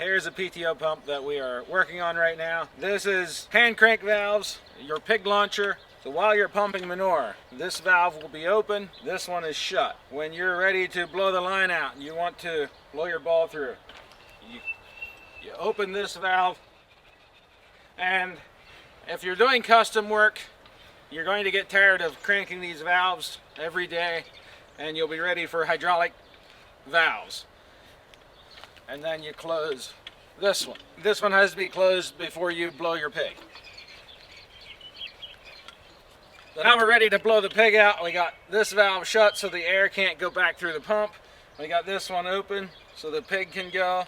Here's a PTO pump that we are working on right now. This is hand crank valves, your pig launcher. So while you're pumping manure, this valve will be open, this one is shut. When you're ready to blow the line out and you want to blow your ball through, you open this valve, and if you're doing custom work, you're going to get tired of cranking these valves every day, and you'll be ready for hydraulic valves. And then you close this one. This one has to be closed before you blow your pig. So now we're ready to blow the pig out. We got this valve shut so the air can't go back through the pump. We got this one open so the pig can go.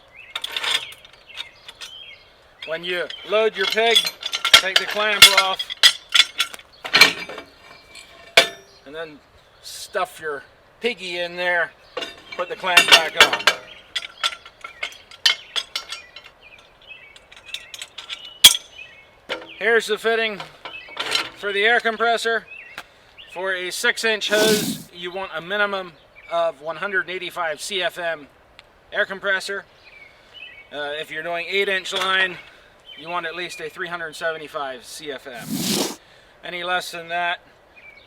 When you load your pig, take the clamp off and then stuff your piggy in there, put the clamp back on. Here's the fitting for the air compressor. For a 6-inch hose, you want a minimum of 185 CFM air compressor. If you're doing 8-inch line, you want at least a 375 CFM. Any less than that,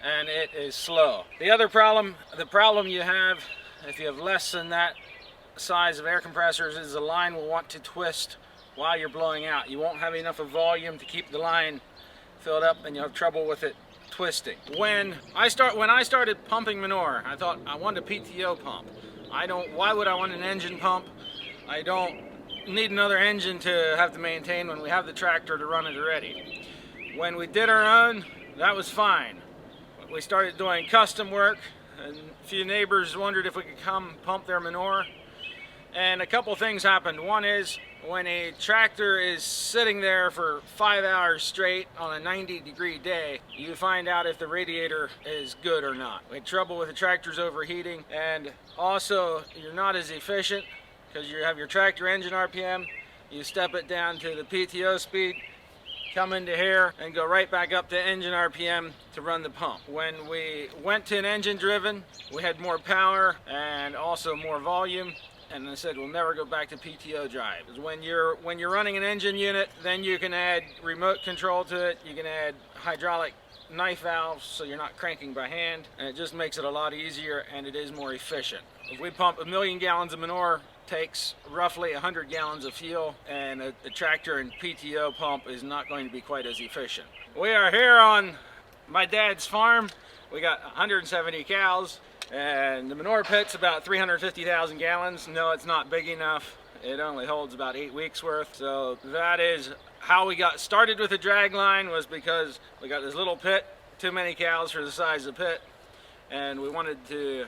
and it is slow. The problem you have, if you have less than that size of air compressors, is the line will want to twist while you're blowing out. You won't have enough of volume to keep the line filled up, and you'll have trouble with it twisting. When I started pumping manure, I thought I want a PTO pump. Why would I want an engine pump? I don't need another engine to have to maintain when we have the tractor to run it already. When we did our own, that was fine. We started doing custom work, and a few neighbors wondered if we could come pump their manure. And a couple things happened. One is, when a tractor is sitting there for 5 hours straight on a 90-degree day, you find out if the radiator is good or not. We had trouble with the tractors overheating, and also you're not as efficient because you have your tractor engine RPM, you step it down to the PTO speed, come into here and go right back up to engine RPM to run the pump. When we went to an engine driven, we had more power and also more volume. And I said we'll never go back to PTO drive. When you're running an engine unit, then you can add remote control to it. You can add hydraulic knife valves so you're not cranking by hand, and it just makes it a lot easier and it is more efficient. If we pump 1 million gallons of manure, takes roughly 100 gallons of fuel, and a tractor and PTO pump is not going to be quite as efficient. We are here on my dad's farm. We got 170 cows. And the manure pit's about 350,000 gallons. No, it's not big enough. It only holds about 8 weeks worth. So that is how we got started with the dragline, was because we got this little pit, too many cows for the size of the pit, and we wanted to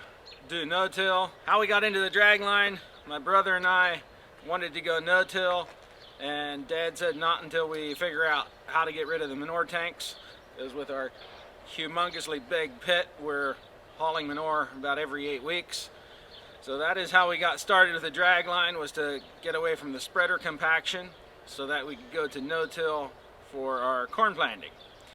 do no-till. How we got into the dragline, my brother and I wanted to go no-till, and Dad said not until we figure out how to get rid of the manure tanks. Because with our humongously big pit, we're hauling manure about every 8 weeks. So that is how we got started with the dragline, was to get away from the spreader compaction so that we could go to no-till for our corn planting.